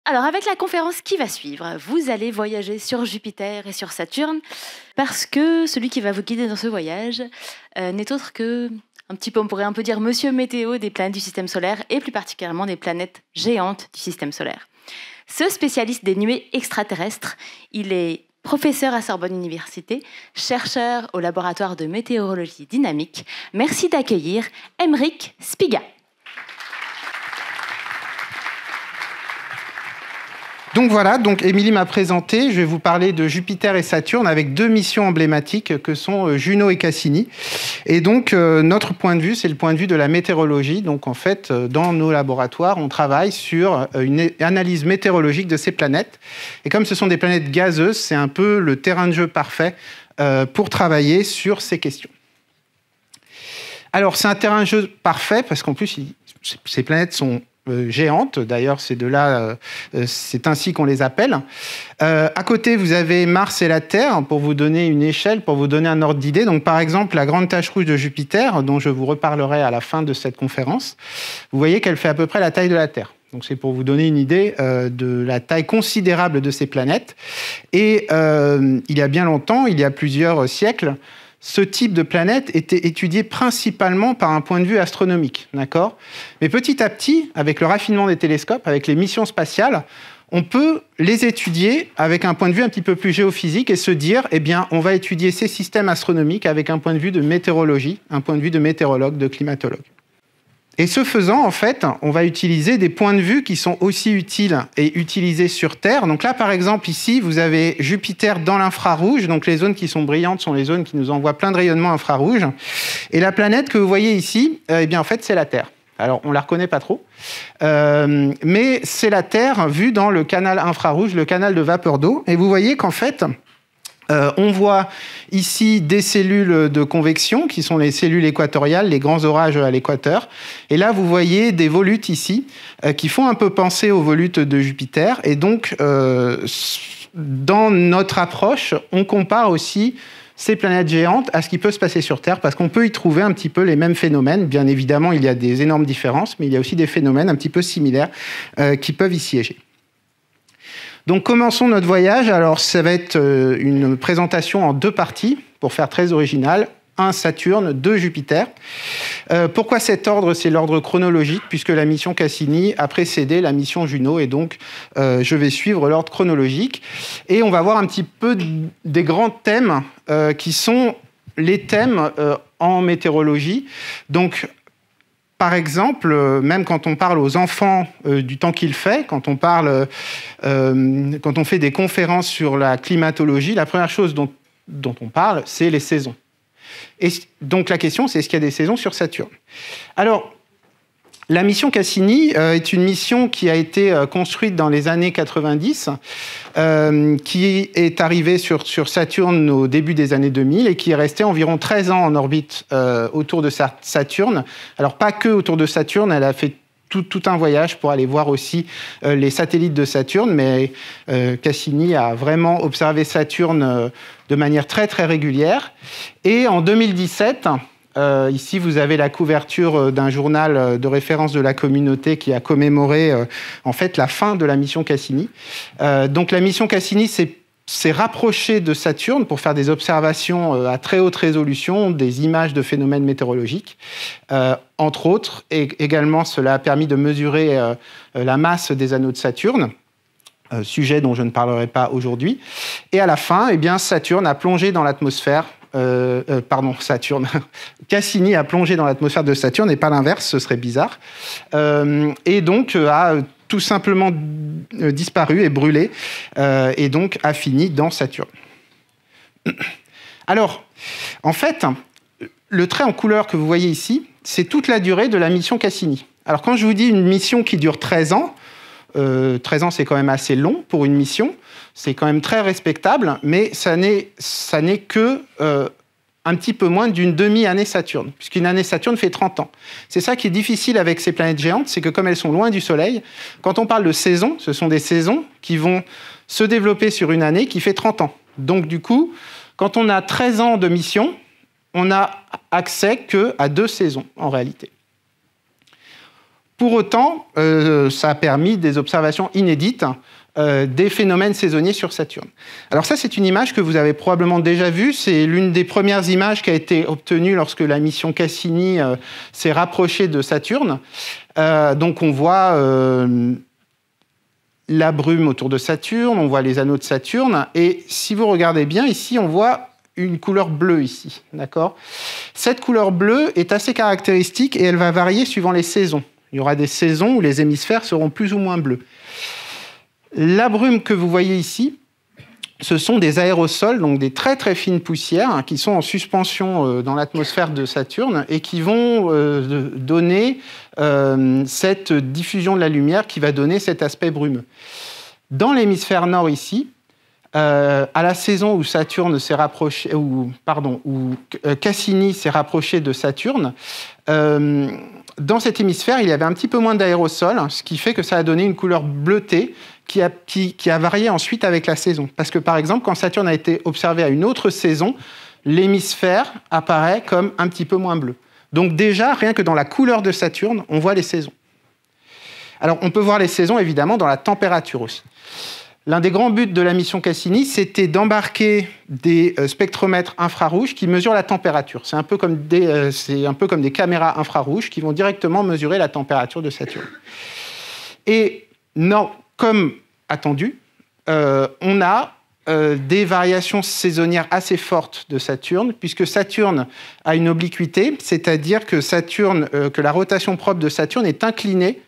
Alors, avec la conférence qui va suivre, vous allez voyager sur Jupiter et sur Saturne, parce que celui qui va vous guider dans ce voyage n'est autre que, on pourrait un peu dire, monsieur météo des planètes du système solaire, et plus particulièrement des planètes géantes du système solaire. Ce spécialiste des nuées extraterrestres, il est professeur à Sorbonne Université, chercheur au laboratoire de météorologie dynamique. Merci d'accueillir Aymeric Spiga. Donc voilà, Émilie m'a présenté, je vais vous parler de Jupiter et Saturne avec deux missions emblématiques que sont Juno et Cassini. Et donc notre point de vue, c'est le point de vue de la météorologie. Donc en fait, dans nos laboratoires, on travaille sur une analyse météorologique de ces planètes. Et comme ce sont des planètes gazeuses, c'est un peu le terrain de jeu parfait pour travailler sur ces questions. Alors c'est un terrain de jeu parfait parce qu'en plus, ces planètes sont géantes, d'ailleurs c'est ainsi qu'on les appelle. À côté, vous avez Mars et la Terre, pour vous donner une échelle, pour vous donner un ordre d'idée. Donc par exemple, la grande tache rouge de Jupiter, dont je vous reparlerai à la fin de cette conférence, vous voyez qu'elle fait à peu près la taille de la Terre. Donc c'est pour vous donner une idée de la taille considérable de ces planètes. Et il y a bien longtemps, il y a plusieurs siècles, ce type de planète était étudié principalement par un point de vue astronomique, d'accord ? Mais petit à petit, avec le raffinement des télescopes, avec les missions spatiales, on peut les étudier avec un point de vue un petit peu plus géophysique et se dire, eh bien, on va étudier ces systèmes astronomiques avec un point de vue de météorologie, un point de vue de météorologue, de climatologue. Et ce faisant, en fait, on va utiliser des points de vue qui sont aussi utiles et utilisés sur Terre. Donc là, par exemple, ici, vous avez Jupiter dans l'infrarouge. Donc les zones qui sont brillantes sont les zones qui nous envoient plein de rayonnements infrarouges. Et la planète que vous voyez ici, eh bien, en fait, c'est la Terre. Alors, on ne la reconnaît pas trop, mais c'est la Terre vue dans le canal infrarouge, le canal de vapeur d'eau. Et vous voyez qu'en fait, on voit ici des cellules de convection, qui sont les cellules équatoriales, les grands orages à l'équateur. Et là, vous voyez des volutes ici, qui font un peu penser aux volutes de Jupiter. Et donc, dans notre approche, on compare aussi ces planètes géantes à ce qui peut se passer sur Terre, parce qu'on peut y trouver un petit peu les mêmes phénomènes. Bien évidemment, il y a des énormes différences, mais il y a aussi des phénomènes un petit peu similaires qui peuvent y siéger. Donc commençons notre voyage. Alors ça va être une présentation en deux parties pour faire très original. 1 Saturne, 2 Jupiter. Pourquoi cet ordre ? C'est l'ordre chronologique puisque la mission Cassini a précédé la mission Juno et donc je vais suivre l'ordre chronologique. Et on va voir un petit peu des grands thèmes qui sont les thèmes en météorologie. Donc par exemple, même quand on parle aux enfants du temps qu'il fait, quand on fait des conférences sur la climatologie, la première chose dont on parle, c'est les saisons. Et donc la question, c'est est-ce qu'il y a des saisons sur Saturne ? Alors, la mission Cassini est une mission qui a été construite dans les années 90, qui est arrivée sur Saturne au début des années 2000 et qui est restée environ 13 ans en orbite autour de Saturne. Alors pas que autour de Saturne, elle a fait tout un voyage pour aller voir aussi les satellites de Saturne, mais Cassini a vraiment observé Saturne de manière très très régulière. Et en 2017... ici, vous avez la couverture d'un journal de référence de la communauté qui a commémoré en fait la fin de la mission Cassini. Donc la mission Cassini s'est rapprochée de Saturne pour faire des observations à très haute résolution, des images de phénomènes météorologiques, entre autres. Et également, cela a permis de mesurer la masse des anneaux de Saturne. Sujet dont je ne parlerai pas aujourd'hui. Et à la fin, eh bien, Saturne a plongé dans l'atmosphère. Cassini a plongé dans l'atmosphère de Saturne et pas l'inverse, ce serait bizarre. Et donc a tout simplement disparu et brûlé, et donc a fini dans Saturne. Alors, en fait, le trait en couleur que vous voyez ici, c'est toute la durée de la mission Cassini. Alors, quand je vous dis une mission qui dure 13 ans, 13 ans, c'est quand même assez long pour une mission. C'est quand même très respectable, mais ça n'est que un petit peu moins d'une demi-année Saturne, puisqu'une année Saturne fait 30 ans. C'est ça qui est difficile avec ces planètes géantes, c'est que comme elles sont loin du Soleil, quand on parle de saisons, ce sont des saisons qui vont se développer sur une année qui fait 30 ans. Donc du coup, quand on a 13 ans de mission, on n'a accès qu'à 2 saisons en réalité. Pour autant, ça a permis des observations inédites des phénomènes saisonniers sur Saturne. Alors ça, c'est une image que vous avez probablement déjà vue. C'est l'une des premières images qui a été obtenue lorsque la mission Cassini s'est rapprochée de Saturne. Donc on voit la brume autour de Saturne, on voit les anneaux de Saturne, et si vous regardez bien, ici, on voit une couleur bleue ici, d'accord ? Cette couleur bleue est assez caractéristique et elle va varier suivant les saisons. Il y aura des saisons où les hémisphères seront plus ou moins bleus. La brume que vous voyez ici, ce sont des aérosols, donc des très très fines poussières qui sont en suspension dans l'atmosphère de Saturne et qui vont donner cette diffusion de la lumière qui va donner cet aspect brumeux. Dans l'hémisphère nord ici, à la saison où Saturne s'est rapproché, où Cassini s'est rapproché de Saturne, dans cet hémisphère, il y avait un petit peu moins d'aérosols, ce qui fait que ça a donné une couleur bleutée qui a varié ensuite avec la saison. Parce que, par exemple, quand Saturne a été observé à une autre saison, l'hémisphère apparaît comme un petit peu moins bleu. Donc déjà, rien que dans la couleur de Saturne, on voit les saisons. Alors, on peut voir les saisons, évidemment, dans la température aussi. L'un des grands buts de la mission Cassini, c'était d'embarquer des spectromètres infrarouges qui mesurent la température. C'est un peu comme des caméras infrarouges qui vont directement mesurer la température de Saturne. Et non, comme attendu, on a des variations saisonnières assez fortes de Saturne, puisque Saturne a une obliquité, c'est-à-dire que la rotation propre de Saturne est inclinée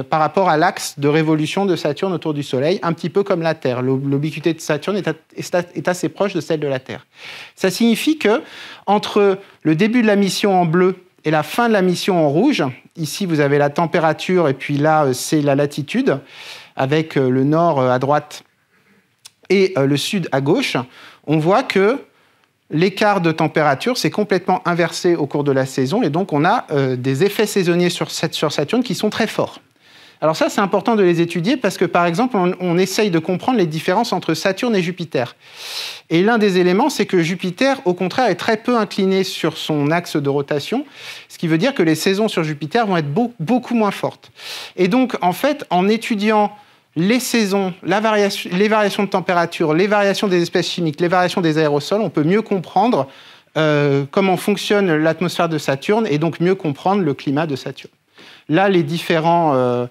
par rapport à l'axe de révolution de Saturne autour du Soleil, un petit peu comme la Terre. L'obliquité de Saturne est assez proche de celle de la Terre. Ça signifie que entre le début de la mission en bleu et la fin de la mission en rouge, ici vous avez la température et puis là c'est la latitude, avec le nord à droite et le sud à gauche, on voit que l'écart de température s'est complètement inversé au cours de la saison et donc on a des effets saisonniers sur Saturne qui sont très forts. Alors ça, c'est important de les étudier parce que, par exemple, on essaye de comprendre les différences entre Saturne et Jupiter. Et l'un des éléments, c'est que Jupiter, au contraire, est très peu incliné sur son axe de rotation, ce qui veut dire que les saisons sur Jupiter vont être beaucoup moins fortes. Et donc, en fait, en étudiant les saisons, les variations de température, les variations des espèces chimiques, les variations des aérosols, on peut mieux comprendre comment fonctionne l'atmosphère de Saturne et donc mieux comprendre le climat de Saturne. Là, les différents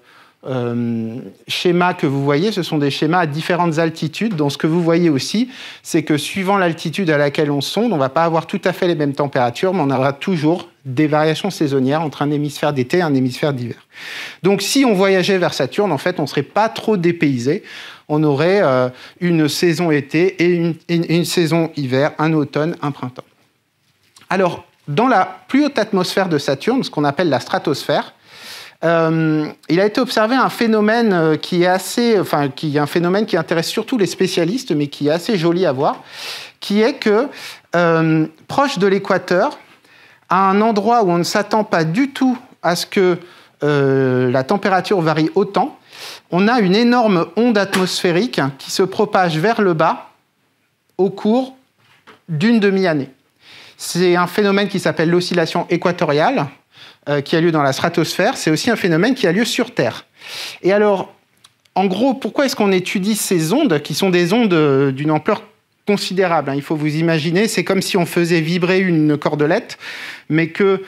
schémas que vous voyez, ce sont des schémas à différentes altitudes. Donc, ce que vous voyez aussi, c'est que suivant l'altitude à laquelle on sonde, on ne va pas avoir tout à fait les mêmes températures, mais on aura toujours des variations saisonnières entre un hémisphère d'été et un hémisphère d'hiver. Donc, si on voyageait vers Saturne, en fait, on ne serait pas trop dépaysé. On aurait une saison été et une saison hiver, un automne, un printemps. Alors, dans la plus haute atmosphère de Saturne, ce qu'on appelle la stratosphère, il a été observé un phénomène qui un phénomène qui intéresse surtout les spécialistes, mais qui est assez joli à voir, qui est que proche de l'équateur, à un endroit où on ne s'attend pas du tout à ce que la température varie autant, on a une énorme onde atmosphérique qui se propage vers le bas au cours d'une demi-année. C'est un phénomène qui s'appelle l'oscillation équatoriale, qui a lieu dans la stratosphère. C'est aussi un phénomène qui a lieu sur Terre. Et alors, en gros, pourquoi est-ce qu'on étudie ces ondes, qui sont des ondes d'une ampleur considérable, hein. Il faut vous imaginer, c'est comme si on faisait vibrer une cordelette, mais que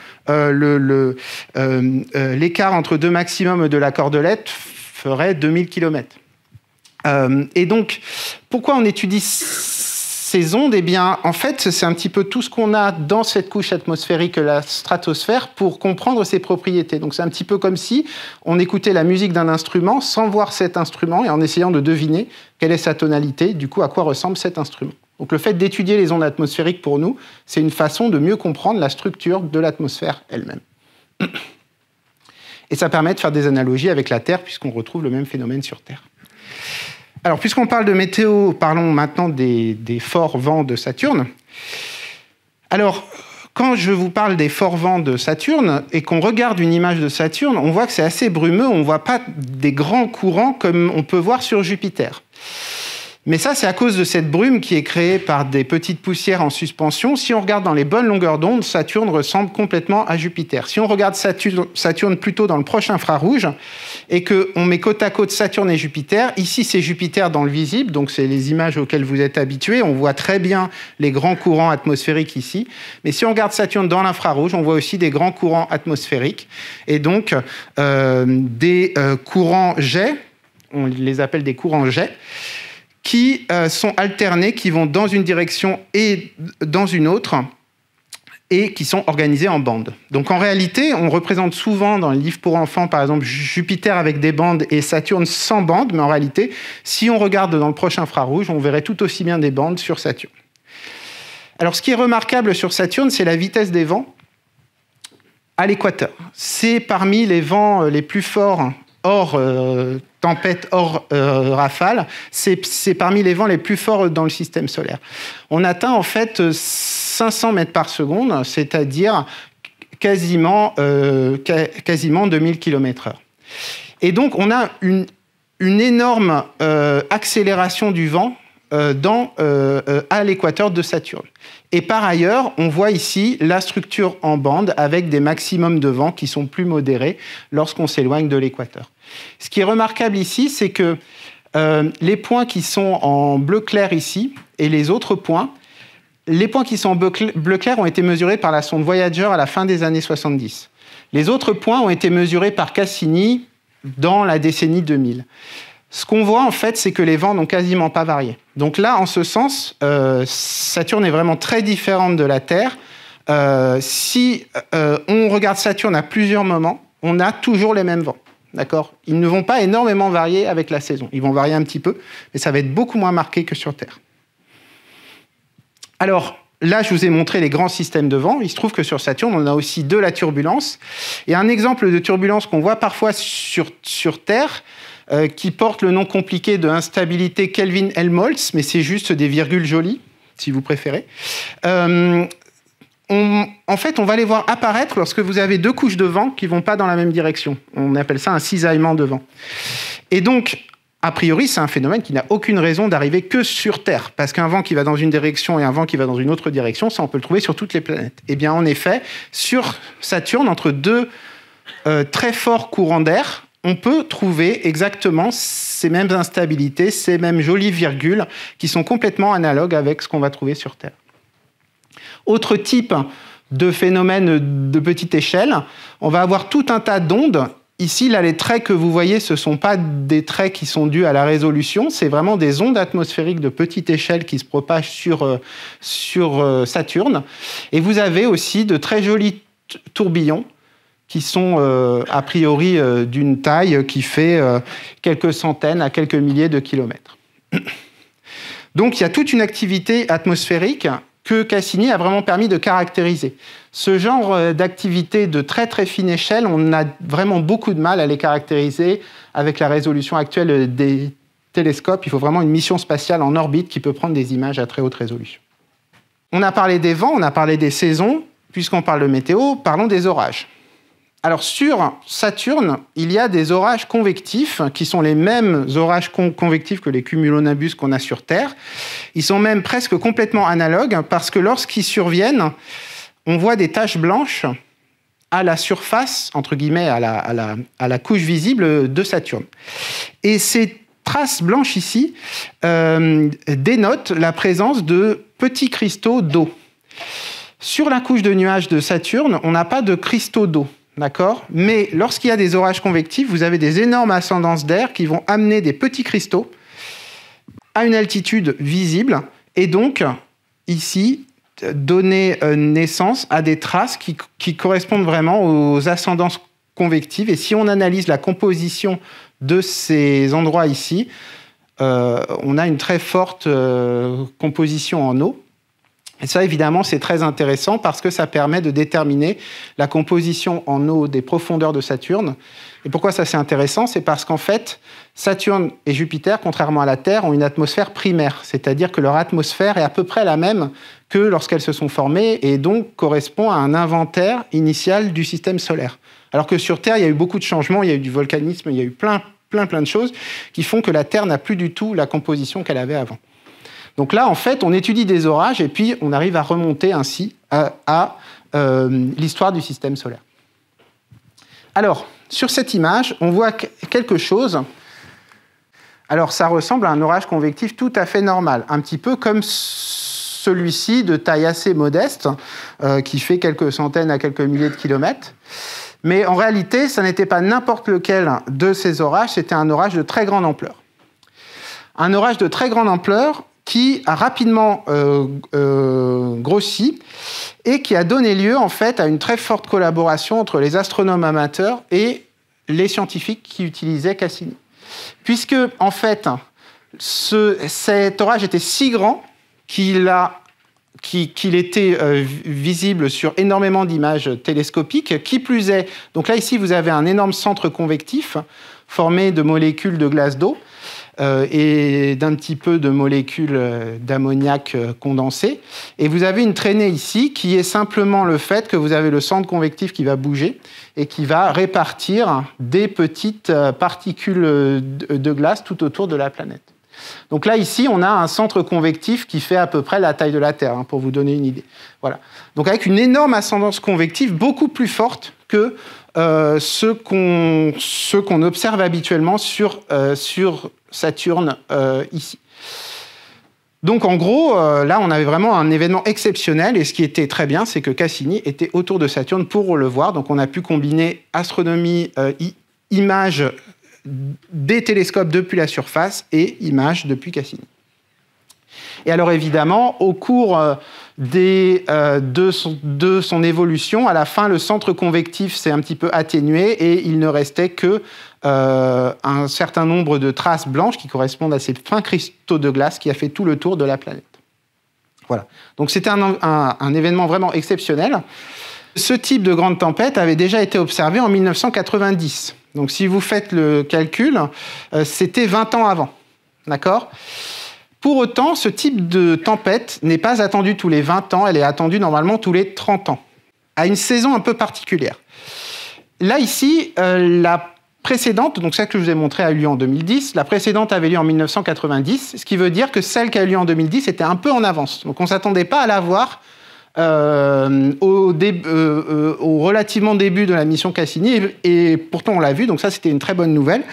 l'écart entre deux maximums de la cordelette ferait 2000 km. Et donc, pourquoi on étudie ces ondes? Eh bien, en fait, c'est un petit peu tout ce qu'on a dans cette couche atmosphérique, la stratosphère, pour comprendre ses propriétés. Donc, c'est un petit peu comme si on écoutait la musique d'un instrument sans voir cet instrument et en essayant de deviner quelle est sa tonalité, du coup, à quoi ressemble cet instrument. Donc, le fait d'étudier les ondes atmosphériques, pour nous, c'est une façon de mieux comprendre la structure de l'atmosphère elle-même. Et ça permet de faire des analogies avec la Terre, puisqu'on retrouve le même phénomène sur Terre. Alors, puisqu'on parle de météo, parlons maintenant des forts vents de Saturne. Alors, quand je vous parle des forts vents de Saturne et qu'on regarde une image de Saturne, on voit que c'est assez brumeux, on ne voit pas des grands courants comme on peut voir sur Jupiter. Mais ça, c'est à cause de cette brume qui est créée par des petites poussières en suspension. Si on regarde dans les bonnes longueurs d'onde, Saturne ressemble complètement à Jupiter. Si on regarde Saturne plutôt dans le proche infrarouge et qu'on met côte à côte Saturne et Jupiter, ici c'est Jupiter dans le visible, donc c'est les images auxquelles vous êtes habitués. On voit très bien les grands courants atmosphériques ici. Mais si on regarde Saturne dans l'infrarouge, on voit aussi des grands courants atmosphériques et donc des courants jets, on les appelle des courants jets, qui sont alternés, qui vont dans une direction et dans une autre, et qui sont organisés en bandes. Donc en réalité, on représente souvent dans les livres pour enfants, par exemple, Jupiter avec des bandes et Saturne sans bandes, mais en réalité, si on regarde dans le proche infrarouge, on verrait tout aussi bien des bandes sur Saturne. Alors ce qui est remarquable sur Saturne, c'est la vitesse des vents à l'équateur. C'est parmi les vents les plus forts hors tempête, hors rafale, c'est parmi les vents les plus forts dans le système solaire. On atteint en fait 500 mètres par seconde, c'est-à-dire quasiment 2000 km/h. Et donc on a une énorme accélération du vent à l'équateur de Saturne. Et par ailleurs, on voit ici la structure en bande avec des maximums de vent qui sont plus modérés lorsqu'on s'éloigne de l'équateur. Ce qui est remarquable ici, c'est que les points qui sont en bleu clair ici et les autres points, les points qui sont en bleu clair ont été mesurés par la sonde Voyager à la fin des années 70. Les autres points ont été mesurés par Cassini dans la décennie 2000. Ce qu'on voit, en fait, c'est que les vents n'ont quasiment pas varié. Donc là, en ce sens, Saturne est vraiment très différente de la Terre. Si on regarde Saturne à plusieurs moments, on a toujours les mêmes vents. D'accord ? Ils ne vont pas énormément varier avec la saison. Ils vont varier un petit peu, mais ça va être beaucoup moins marqué que sur Terre. Alors, là, je vous ai montré les grands systèmes de vent. Il se trouve que sur Saturne, on a aussi de la turbulence. Et un exemple de turbulence qu'on voit parfois sur Terre, qui porte le nom compliqué de instabilité Kelvin-Helmholtz, mais c'est juste des virgules jolies, si vous préférez. En fait, on va les voir apparaître lorsque vous avez deux couches de vent qui ne vont pas dans la même direction. On appelle ça un cisaillement de vent. Et donc, a priori, c'est un phénomène qui n'a aucune raison d'arriver que sur Terre, parce qu'un vent qui va dans une direction et un vent qui va dans une autre direction, ça, on peut le trouver sur toutes les planètes. Eh bien, en effet, sur Saturne, entre deux très forts courants d'air, on peut trouver exactement ces mêmes instabilités, ces mêmes jolies virgules qui sont complètement analogues avec ce qu'on va trouver sur Terre. Autre type de phénomène de petite échelle, on va avoir tout un tas d'ondes. Ici, là, les traits que vous voyez, ce ne sont pas des traits qui sont dus à la résolution, c'est vraiment des ondes atmosphériques de petite échelle qui se propagent sur Saturne. Et vous avez aussi de très jolis tourbillons qui sont a priori d'une taille qui fait quelques centaines à quelques milliers de kilomètres. Donc il y a toute une activité atmosphérique que Cassini a vraiment permis de caractériser. Ce genre d'activité de très très fine échelle, on a vraiment beaucoup de mal à les caractériser avec la résolution actuelle des télescopes. Il faut vraiment une mission spatiale en orbite qui peut prendre des images à très haute résolution. On a parlé des vents, on a parlé des saisons. Puisqu'on parle de météo, parlons des orages. Alors sur Saturne, il y a des orages convectifs qui sont les mêmes orages convectifs que les cumulonimbus qu'on a sur Terre. Ils sont même presque complètement analogues parce que lorsqu'ils surviennent, on voit des taches blanches à la surface, entre guillemets, à la couche visible de Saturne. Et ces traces blanches ici dénotent la présence de petits cristaux d'eau. Sur la couche de nuages de Saturne, on n'a pas de cristaux d'eau. D'accord ? Mais lorsqu'il y a des orages convectifs, vous avez des énormes ascendances d'air qui vont amener des petits cristaux à une altitude visible et donc, ici, donner naissance à des traces qui correspondent vraiment aux ascendances convectives. Et si on analyse la composition de ces endroits ici, on a une très forte composition en eau. Et ça, évidemment, c'est très intéressant parce que ça permet de déterminer la composition en eau des profondeurs de Saturne. Et pourquoi ça, c'est intéressant ? C'est parce qu'en fait, Saturne et Jupiter, contrairement à la Terre, ont une atmosphère primaire, c'est-à-dire que leur atmosphère est à peu près la même que lorsqu'elles se sont formées et donc correspond à un inventaire initial du système solaire. Alors que sur Terre, il y a eu beaucoup de changements, il y a eu du volcanisme, il y a eu plein plein de choses qui font que la Terre n'a plus du tout la composition qu'elle avait avant. Donc là, en fait, on étudie des orages et puis on arrive à remonter ainsi à l'histoire du système solaire. Alors, sur cette image, on voit quelque chose. Alors, ça ressemble à un orage convectif tout à fait normal, un petit peu comme celui-ci, de taille assez modeste, qui fait quelques centaines à quelques milliers de kilomètres. Mais en réalité, ça n'était pas n'importe lequel de ces orages, c'était un orage de très grande ampleur. Un orage de très grande ampleur qui a rapidement grossi et qui a donné lieu en fait à une très forte collaboration entre les astronomes amateurs et les scientifiques qui utilisaient Cassini. Puisque en fait, cet orage était si grand qu'il était visible sur énormément d'images télescopiques. Qui plus est, donc là ici vous avez un énorme centre convectif formé de molécules de glace d'eau et d'un petit peu de molécules d'ammoniac condensées. Et vous avez une traînée ici qui est simplement le fait que vous avez le centre convectif qui va bouger et qui va répartir des petites particules de glace tout autour de la planète. Donc là, ici, on a un centre convectif qui fait à peu près la taille de la Terre, pour vous donner une idée. Voilà. Donc avec une énorme ascendance convective, beaucoup plus forte que ce qu'on observe habituellement sur Saturne ici. Donc en gros, là, on avait vraiment un événement exceptionnel, et ce qui était très bien, c'est que Cassini était autour de Saturne pour le voir. Donc on a pu combiner astronomie, images des télescopes depuis la surface et images depuis Cassini. Et alors évidemment, au cours de son évolution, à la fin, le centre convectif s'est un petit peu atténué et il ne restait que un certain nombre de traces blanches qui correspondent à ces fins cristaux de glace qui a fait tout le tour de la planète. Voilà. Donc c'était un événement vraiment exceptionnel. Ce type de grande tempête avait déjà été observé en 1990. Donc si vous faites le calcul, c'était 20 ans avant. D'accord ? Pour autant, ce type de tempête n'est pas attendu tous les 20 ans, elle est attendue normalement tous les 30 ans, à une saison un peu particulière. Là, ici, la précédente, donc celle que je vous ai montrée, a eu lieu en 2010, la précédente avait lieu en 1990, ce qui veut dire que celle qui a eu lieu en 2010 était un peu en avance. Donc on ne s'attendait pas à la voir au relativement début de la mission Cassini, et pourtant on l'a vu, donc ça c'était une très bonne nouvelle.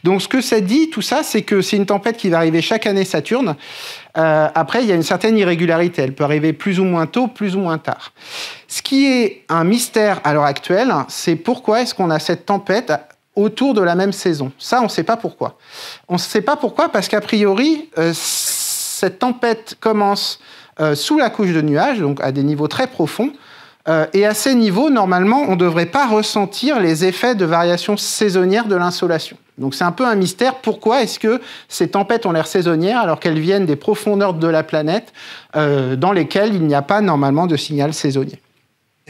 Donc ce que ça dit, tout ça, c'est que c'est une tempête qui va arriver chaque année Saturne. Après, il y a une certaine irrégularité, elle peut arriver plus ou moins tôt, plus ou moins tard. Ce qui est un mystère à l'heure actuelle, c'est pourquoi est-ce qu'on a cette tempête autour de la même saison. Ça, on ne sait pas pourquoi. On ne sait pas pourquoi, parce qu'a priori, cette tempête commence sous la couche de nuages, donc à des niveaux très profonds. Et à ces niveaux, normalement, on ne devrait pas ressentir les effets de variations saisonnières de l'insolation. Donc c'est un peu un mystère. Pourquoi est-ce que ces tempêtes ont l'air saisonnières alors qu'elles viennent des profondeurs de la planète dans lesquelles il n'y a pas normalement de signal saisonnier?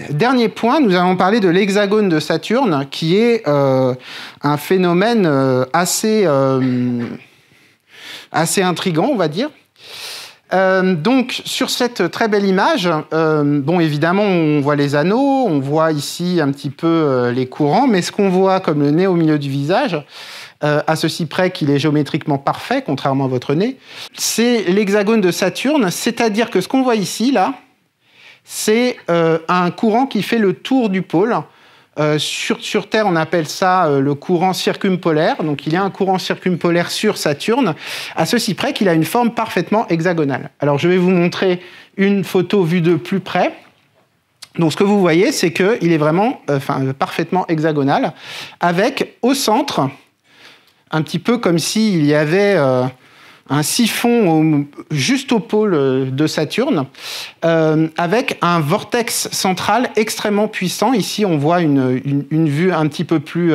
Dernier point, nous allons parler de l'hexagone de Saturne, qui est un phénomène assez intriguant, on va dire. Donc, sur cette très belle image, bon, évidemment, on voit les anneaux, on voit ici un petit peu les courants, mais ce qu'on voit comme le nez au milieu du visage, à ceci près qu'il est géométriquement parfait, contrairement à votre nez, c'est l'hexagone de Saturne, c'est-à-dire que ce qu'on voit ici, là, c'est un courant qui fait le tour du pôle. Sur Terre, on appelle ça le courant circumpolaire. Donc, il y a un courant circumpolaire sur Saturne, à ceci près qu'il a une forme parfaitement hexagonale. Alors, je vais vous montrer une photo vue de plus près. Donc, ce que vous voyez, c'est qu'il est vraiment parfaitement hexagonal, avec au centre, un petit peu comme s'il y avait un siphon juste au pôle de Saturne, avec un vortex central extrêmement puissant. Ici, on voit une vue un petit peu plus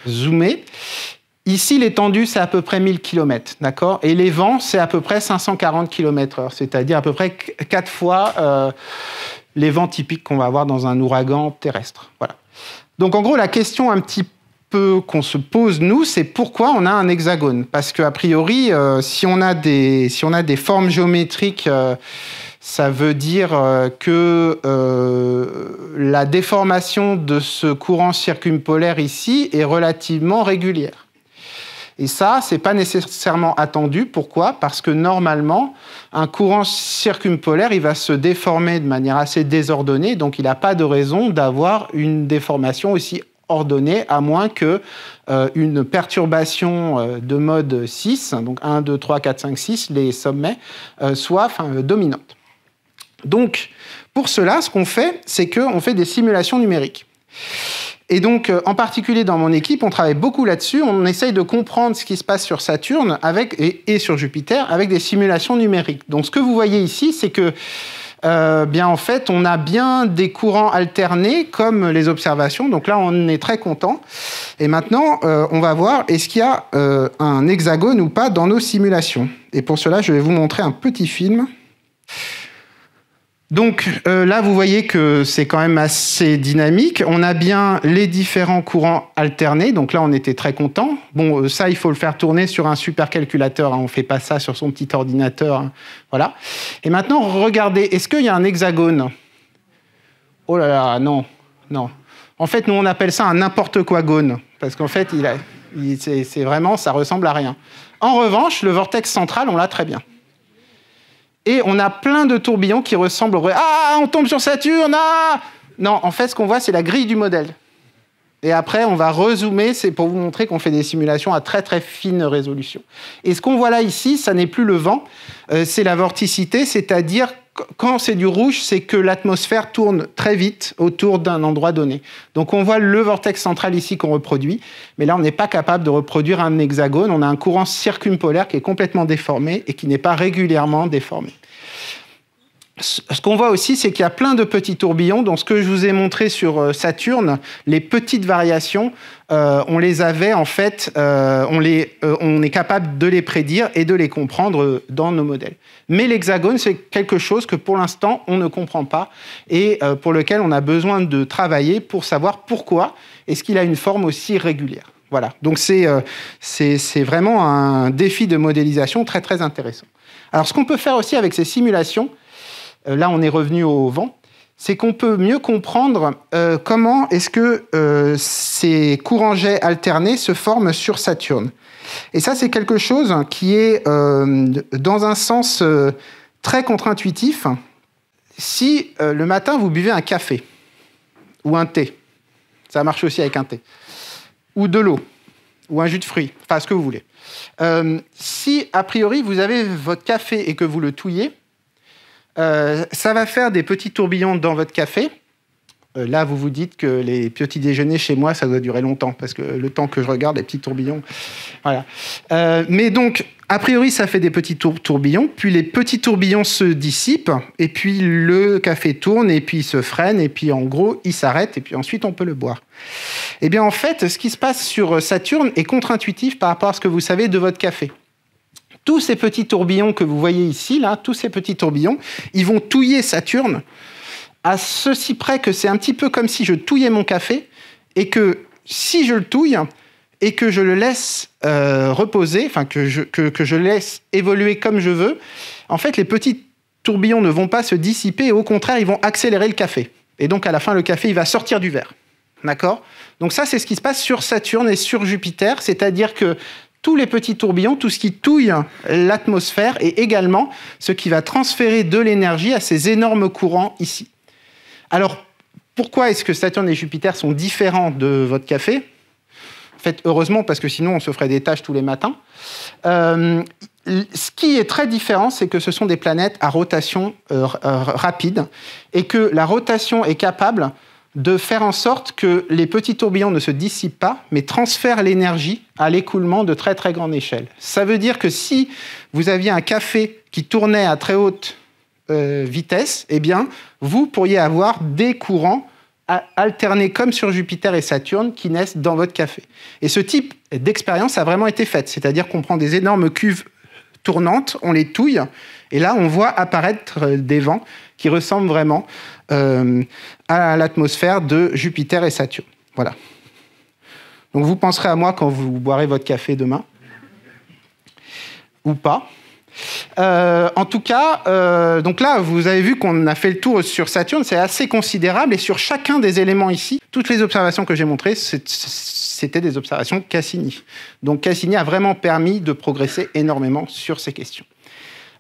zoomée. Ici, l'étendue, c'est à peu près 1000 km, d'accord ? Et les vents, c'est à peu près 540 km/h, c'est-à-dire à peu près 4 fois les vents typiques qu'on va avoir dans un ouragan terrestre. Voilà. Donc, en gros, la question un petit peu qu'on se pose, nous, c'est pourquoi on a un hexagone. Parce qu'a priori, si on a des formes géométriques, ça veut dire que la déformation de ce courant circumpolaire ici est relativement régulière. Et ça, ce n'est pas nécessairement attendu. Pourquoi? Parce que normalement, un courant circumpolaire, il va se déformer de manière assez désordonnée, donc il n'a pas de raison d'avoir une déformation aussi ordonnée, à moins qu'une perturbation de mode 6, donc 1, 2, 3, 4, 5, 6, les sommets, soit dominante. Donc, pour cela, ce qu'on fait, c'est qu'on fait des simulations numériques. Et donc, en particulier dans mon équipe, on travaille beaucoup là-dessus. On essaye de comprendre ce qui se passe sur Saturne et sur Jupiter avec des simulations numériques. Donc, ce que vous voyez ici, c'est que, en fait, on a bien des courants alternés comme les observations. Donc là, on est très content. Et maintenant, on va voir est-ce qu'il y a un hexagone ou pas dans nos simulations. Et pour cela, je vais vous montrer un petit film. Donc là, vous voyez que c'est quand même assez dynamique. On a bien les différents courants alternés. Donc là, on était très content. Bon, ça, il faut le faire tourner sur un supercalculateur. On ne fait pas ça sur son petit ordinateur. Voilà. Et maintenant, regardez. Est-ce qu'il y a un hexagone? Oh là là, non. Non. En fait, nous, on appelle ça un n'importe quoi gone. Parce qu'en fait, c'est vraiment, ça ressemble à rien. En revanche, le vortex central, on l'a très bien. Et on a plein de tourbillons qui ressemblent... Ah, on tombe sur Saturne, ah! Non, en fait, ce qu'on voit, c'est la grille du modèle. Et après, on va rezoomer, c'est pour vous montrer qu'on fait des simulations à très, très fine résolution. Et ce qu'on voit là, ici, ça n'est plus le vent, c'est la vorticité, c'est-à-dire, quand c'est du rouge, c'est que l'atmosphère tourne très vite autour d'un endroit donné. Donc, on voit le vortex central ici qu'on reproduit, mais là, on n'est pas capable de reproduire un hexagone. On a un courant circumpolaire qui est complètement déformé et qui n'est pas régulièrement déformé. Ce qu'on voit aussi, c'est qu'il y a plein de petits tourbillons. Donc, ce que je vous ai montré sur Saturne, les petites variations, on les avait en fait, on est capable de les prédire et de les comprendre dans nos modèles. Mais l'hexagone, c'est quelque chose que pour l'instant, on ne comprend pas et pour lequel on a besoin de travailler pour savoir pourquoi est-ce qu'il a une forme aussi régulière. Voilà. Donc, c'est vraiment un défi de modélisation très, très intéressant. Alors, ce qu'on peut faire aussi avec ces simulations, là, on est revenu au vent, c'est qu'on peut mieux comprendre comment est-ce que ces courants jets alternés se forment sur Saturne. Et ça, c'est quelque chose qui est, dans un sens très contre-intuitif. Si le matin, vous buvez un café ou un thé, ça marche aussi avec un thé, ou de l'eau, ou un jus de fruits, enfin ce que vous voulez. Si, a priori, vous avez votre café et que vous le touillez, ça va faire des petits tourbillons dans votre café. Là, vous vous dites que les petits déjeuners chez moi, ça doit durer longtemps, parce que le temps que je regarde les petits tourbillons... Voilà. Mais donc, a priori, ça fait des petits tourbillons, puis les petits tourbillons se dissipent, et puis le café tourne, et puis il se freine, et puis en gros, il s'arrête, et puis ensuite, on peut le boire. Eh bien, en fait, ce qui se passe sur Saturne est contre-intuitif par rapport à ce que vous savez de votre café. Tous ces petits tourbillons que vous voyez ici, là, tous ces petits tourbillons, ils vont touiller Saturne à ceci près que c'est un petit peu comme si je touillais mon café et que si je le touille et que je le laisse reposer, enfin que je laisse évoluer comme je veux, en fait, les petits tourbillons ne vont pas se dissiper et au contraire, ils vont accélérer le café. Et donc, à la fin, le café, il va sortir du verre. D'accord ? Donc ça, c'est ce qui se passe sur Saturne et sur Jupiter, c'est-à-dire que tous les petits tourbillons, tout ce qui touille l'atmosphère et également ce qui va transférer de l'énergie à ces énormes courants ici. Alors, pourquoi est-ce que Saturne et Jupiter sont différents de votre café ? En fait, heureusement, parce que sinon, on se ferait des tâches tous les matins. Ce qui est très différent, c'est que ce sont des planètes à rotation rapide et que la rotation est capable de faire en sorte que les petits tourbillons ne se dissipent pas, mais transfèrent l'énergie à l'écoulement de très très grande échelle. Ça veut dire que si vous aviez un café qui tournait à très haute vitesse, eh bien, vous pourriez avoir des courants alternés comme sur Jupiter et Saturne qui naissent dans votre café. Et ce type d'expérience a vraiment été faite, c'est-à-dire qu'on prend des énormes cuves tournantes, on les touille, et là, on voit apparaître des vents qui ressemblent vraiment à l'atmosphère de Jupiter et Saturne. Voilà. Donc vous penserez à moi quand vous boirez votre café demain. Ou pas. En tout cas, donc là, vous avez vu qu'on a fait le tour sur Saturne, c'est assez considérable, et sur chacun des éléments ici, toutes les observations que j'ai montrées, c'était des observations Cassini. Donc Cassini a vraiment permis de progresser énormément sur ces questions.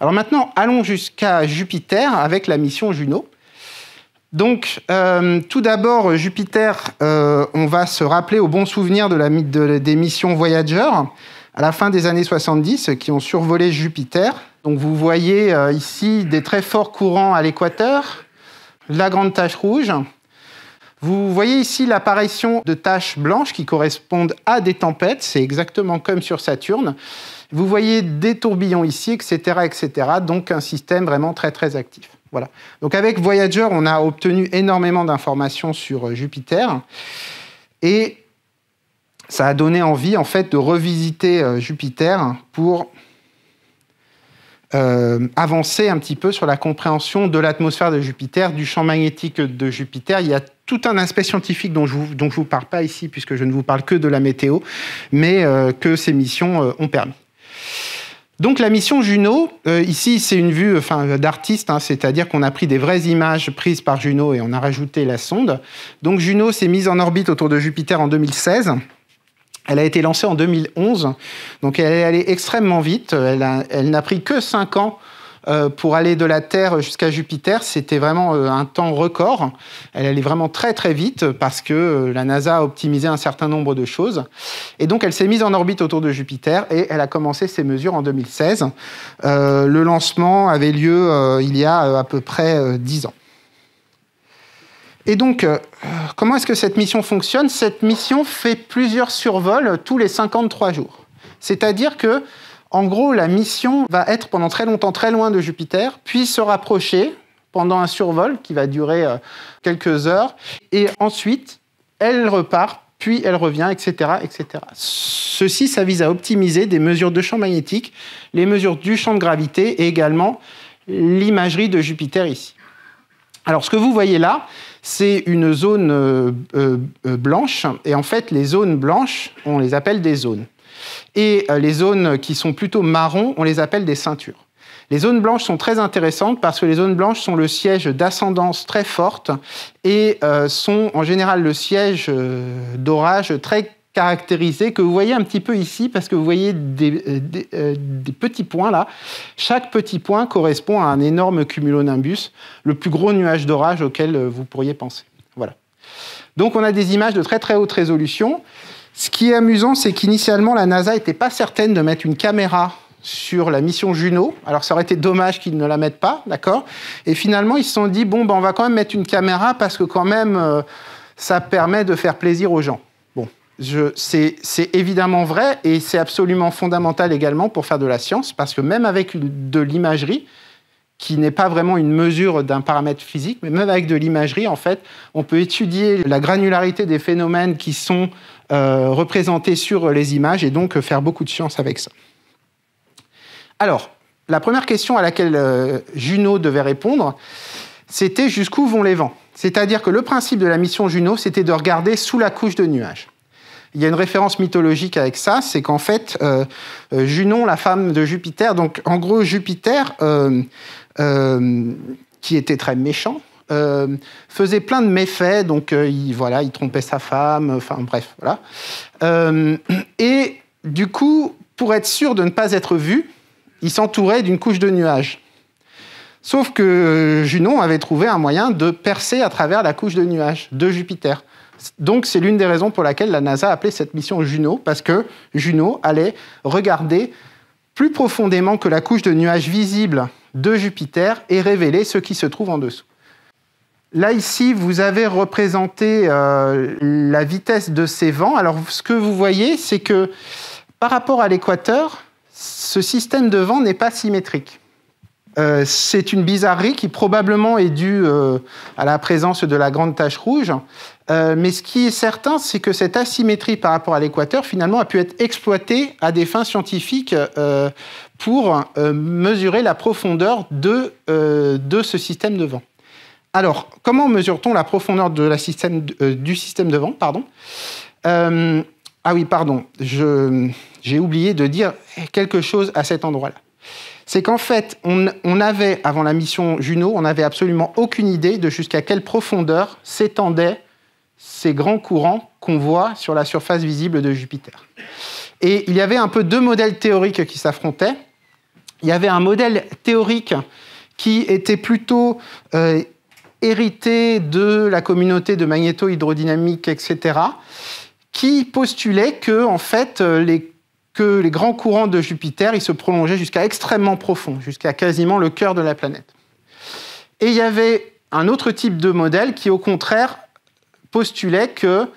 Alors maintenant, allons jusqu'à Jupiter avec la mission Juno. Donc, tout d'abord, Jupiter, on va se rappeler au bon souvenir des missions Voyager à la fin des années 70 qui ont survolé Jupiter. Donc, vous voyez ici des très forts courants à l'équateur, la grande tache rouge. Vous voyez ici l'apparition de taches blanches qui correspondent à des tempêtes. C'est exactement comme sur Saturne. Vous voyez des tourbillons ici, etc., etc. Donc, un système vraiment très, très actif. Voilà. Donc, avec Voyager, on a obtenu énormément d'informations sur Jupiter. Et ça a donné envie, en fait, de revisiter Jupiter pour avancer un petit peu sur la compréhension de l'atmosphère de Jupiter, du champ magnétique de Jupiter. Il y a tout un aspect scientifique dont je ne vous parle pas ici, puisque je ne vous parle que de la météo, mais que ces missions ont permis. Donc la mission Juno, ici c'est une vue d'artiste, c'est-à-dire qu'on a pris des vraies images prises par Juno et on a rajouté la sonde. Donc Juno s'est mise en orbite autour de Jupiter en 2016. Elle a été lancée en 2011, donc elle est allée extrêmement vite. Elle n'a pris que 5 ans pour aller de la Terre jusqu'à Jupiter. C'était vraiment un temps record. Elle allait vraiment très très vite parce que la NASA a optimisé un certain nombre de choses. Et donc elle s'est mise en orbite autour de Jupiter et elle a commencé ses mesures en 2016. Le lancement avait lieu il y a à peu près 10 ans. Et donc, comment est-ce que cette mission fonctionne ? Cette mission fait plusieurs survols tous les 53 jours. C'est-à-dire que, en gros, la mission va être pendant très longtemps très loin de Jupiter, puis se rapprocher pendant un survol qui va durer quelques heures, et ensuite, elle repart, puis elle revient, etc., etc. Ceci, ça vise à optimiser des mesures de champ magnétique, les mesures du champ de gravité, et également l'imagerie de Jupiter ici. Alors, ce que vous voyez là, c'est une zone blanche, et en fait, les zones blanches, on les appelle des zones. Et les zones qui sont plutôt marron, on les appelle des ceintures. Les zones blanches sont très intéressantes parce que les zones blanches sont le siège d'ascendance très forte et sont en général le siège d'orage très caractérisé que vous voyez un petit peu ici parce que vous voyez des petits points là. Chaque petit point correspond à un énorme cumulonimbus, le plus gros nuage d'orage auquel vous pourriez penser. Voilà. Donc on a des images de très très haute résolution. Ce qui est amusant, c'est qu'initialement, la NASA n'était pas certaine de mettre une caméra sur la mission Juno. Alors, ça aurait été dommage qu'ils ne la mettent pas, d'accord ? Et finalement, ils se sont dit, on va quand même mettre une caméra parce que quand même, ça permet de faire plaisir aux gens. Bon, c'est évidemment vrai et c'est absolument fondamental également pour faire de la science parce que même avec de l'imagerie, qui n'est pas vraiment une mesure d'un paramètre physique, mais même avec de l'imagerie, en fait, on peut étudier la granularité des phénomènes qui sont représentés sur les images et donc faire beaucoup de science avec ça. Alors, la première question à laquelle Juno devait répondre, c'était jusqu'où vont les vents ? C'est-à-dire que le principe de la mission Juno, c'était de regarder sous la couche de nuages. Il y a une référence mythologique avec ça, c'est qu'en fait, Junon, la femme de Jupiter, donc en gros Jupiter, qui était très méchant, faisait plein de méfaits, donc il trompait sa femme, enfin bref, voilà. Et du coup, pour être sûr de ne pas être vu, il s'entourait d'une couche de nuages. Sauf que Junon avait trouvé un moyen de percer à travers la couche de nuages de Jupiter. Donc, c'est l'une des raisons pour laquelle la NASA a appelé cette mission Juno, parce que Juno allait regarder plus profondément que la couche de nuages visible de Jupiter et révéler ce qui se trouve en dessous. Là, ici, vous avez représenté la vitesse de ces vents. Alors, ce que vous voyez, c'est que par rapport à l'équateur, ce système de vent n'est pas symétrique. C'est une bizarrerie qui probablement est due à la présence de la grande tache rouge. Mais ce qui est certain, c'est que cette asymétrie par rapport à l'équateur, finalement, a pu être exploitée à des fins scientifiques pour mesurer la profondeur de ce système de vent. Alors, comment mesure-t-on la profondeur du système de vent ? Ah oui, pardon, j'ai oublié de dire quelque chose à cet endroit-là. c'est qu'en fait, on avait, avant la mission Juno, on n'avait absolument aucune idée de jusqu'à quelle profondeur s'étendaient ces grands courants qu'on voit sur la surface visible de Jupiter. Et il y avait un peu deux modèles théoriques qui s'affrontaient. Il y avait un modèle théorique qui était plutôt hérité de la communauté de magnéto-hydrodynamique, etc., qui postulait que, en fait, que les grands courants de Jupiter, ils se prolongeaient jusqu'à extrêmement profond, jusqu'à quasiment le cœur de la planète. Et il y avait un autre type de modèle qui, au contraire, postulait que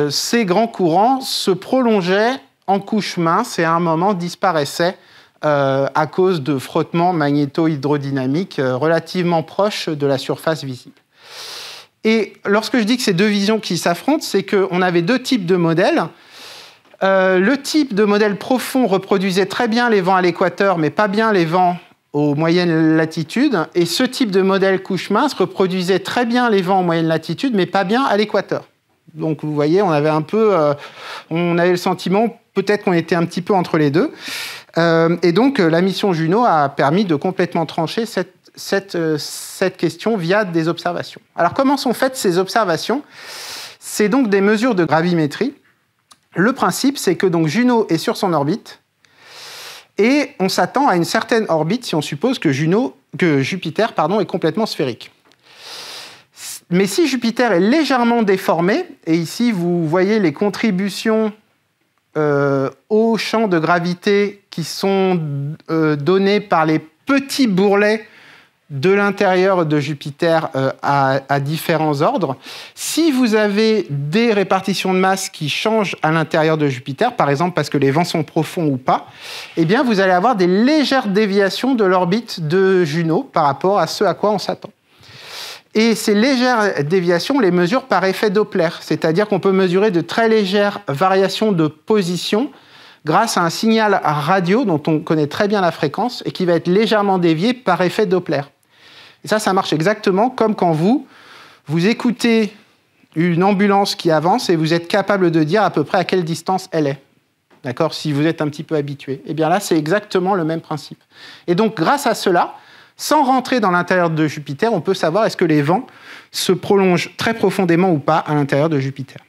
ces grands courants se prolongeaient en couche mince et à un moment disparaissaient à cause de frottements magnéto-hydrodynamiques relativement proches de la surface visible. Et lorsque je dis que c'est deux visions qui s'affrontent, c'est qu'on avait deux types de modèles. Le type de modèle profond reproduisait très bien les vents à l'équateur, mais pas bien les vents aux moyennes latitudes. Et ce type de modèle couche mince reproduisait très bien les vents aux moyennes latitudes, mais pas bien à l'équateur. Donc vous voyez, on avait le sentiment peut-être qu'on était un petit peu entre les deux. Et donc la mission Juno a permis de complètement trancher cette question via des observations. Alors comment sont faites ces observations? C'est donc des mesures de gravimétrie. Le principe, c'est que donc Juno est sur son orbite et on s'attend à une certaine orbite si on suppose que Jupiter est complètement sphérique. Mais si Jupiter est légèrement déformé, et ici vous voyez les contributions au champ de gravité qui sont données par les petits bourrelets de l'intérieur de Jupiter à différents ordres. Si vous avez des répartitions de masse qui changent à l'intérieur de Jupiter, par exemple parce que les vents sont profonds ou pas, eh bien vous allez avoir des légères déviations de l'orbite de Juno par rapport à ce à quoi on s'attend. Et ces légères déviations, on les mesure par effet Doppler, c'est-à-dire qu'on peut mesurer de très légères variations de position grâce à un signal radio dont on connaît très bien la fréquence et qui va être légèrement dévié par effet Doppler. Et ça marche exactement comme quand vous écoutez une ambulance qui avance et vous êtes capable de dire à peu près à quelle distance elle est. D'accord ? Si vous êtes un petit peu habitué. Eh bien là, c'est exactement le même principe. Et donc, grâce à cela, sans rentrer dans l'intérieur de Jupiter, on peut savoir est-ce que les vents se prolongent très profondément ou pas à l'intérieur de Jupiter.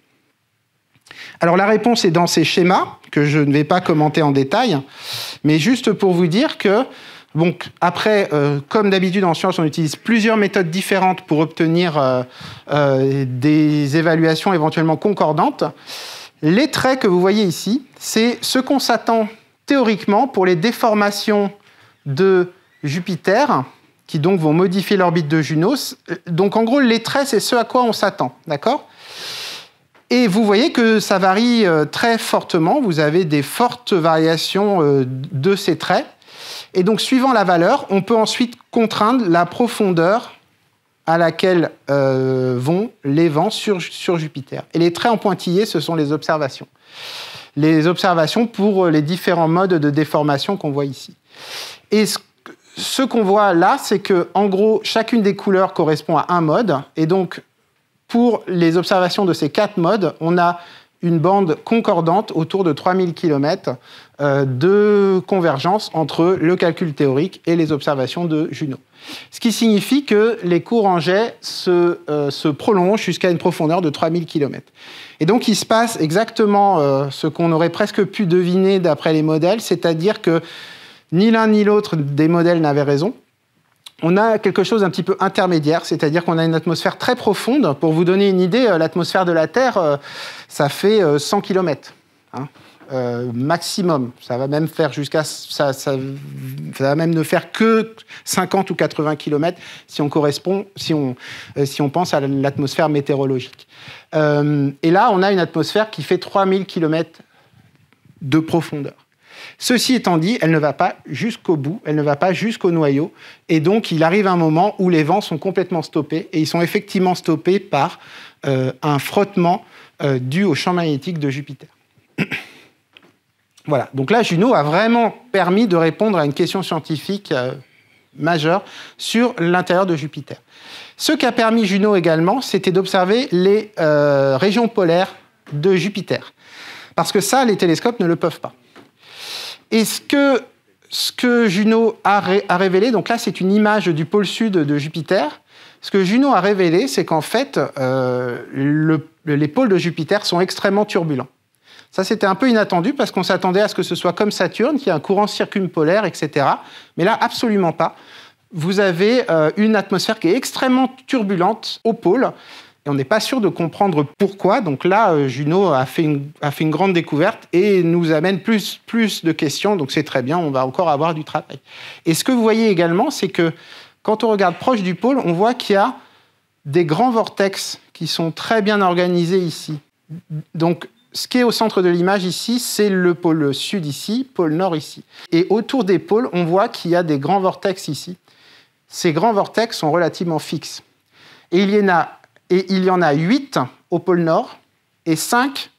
Alors la réponse est dans ces schémas, que je ne vais pas commenter en détail, mais juste pour vous dire que, donc, après, comme d'habitude en sciences, on utilise plusieurs méthodes différentes pour obtenir des évaluations éventuellement concordantes. Les traits que vous voyez ici, c'est ce qu'on s'attend théoriquement pour les déformations de Jupiter, qui donc vont modifier l'orbite de Juno. Donc en gros, les traits, c'est ce à quoi on s'attend, d'accord ? Et vous voyez que ça varie très fortement. Vous avez des fortes variations de ces traits. Et donc, suivant la valeur, on peut ensuite contraindre la profondeur à laquelle vont les vents sur Jupiter. Et les traits en pointillés, ce sont les observations. Les observations pour les différents modes de déformation qu'on voit ici. Et ce qu'on voit là, c'est que, en gros, chacune des couleurs correspond à un mode. Et donc, pour les observations de ces 4 modes, on a une bande concordante autour de 3000 km de convergence entre le calcul théorique et les observations de Juno. Ce qui signifie que les courants jets se prolongent jusqu'à une profondeur de 3000 km. Et donc, il se passe exactement ce qu'on aurait presque pu deviner d'après les modèles, c'est-à-dire que ni l'un ni l'autre des modèles n'avaient raison. On a quelque chose d'un petit peu intermédiaire, c'est-à-dire qu'on a une atmosphère très profonde. Pour vous donner une idée, l'atmosphère de la Terre, ça fait 100 km, maximum. Ça va même faire ça va même ne faire que 50 ou 80 km si on pense à l'atmosphère météorologique. Et là, on a une atmosphère qui fait 3000 km de profondeur. Ceci étant dit, elle ne va pas jusqu'au bout, elle ne va pas jusqu'au noyau, et donc il arrive un moment où les vents sont complètement stoppés, et ils sont effectivement stoppés par un frottement dû au champ magnétique de Jupiter. Voilà, donc là, Juno a vraiment permis de répondre à une question scientifique majeure sur l'intérieur de Jupiter. Ce qu'a permis Juno également, c'était d'observer les régions polaires de Jupiter, parce que ça, les télescopes ne le peuvent pas. Et ce que ce que Juno a révélé, donc là c'est une image du pôle sud de Jupiter, ce que Juno a révélé, c'est qu'en fait, les pôles de Jupiter sont extrêmement turbulents. Ça, c'était un peu inattendu parce qu'on s'attendait à ce que ce soit comme Saturne, qui a un courant circumpolaire, etc. Mais là, absolument pas. Vous avez une atmosphère qui est extrêmement turbulente au pôle, et on n'est pas sûr de comprendre pourquoi. Donc là, Juno a fait une grande découverte et nous amène plus de questions, donc c'est très bien, on va encore avoir du travail. Et ce que vous voyez également, c'est que quand on regarde proche du pôle, on voit qu'il y a des grands vortex qui sont très bien organisés ici. Donc, ce qui est au centre de l'image ici, c'est le pôle sud ici, pôle nord ici. Et autour des pôles, on voit qu'il y a des grands vortex ici. Ces grands vortex sont relativement fixes. Et il y en a 8 au pôle nord et 5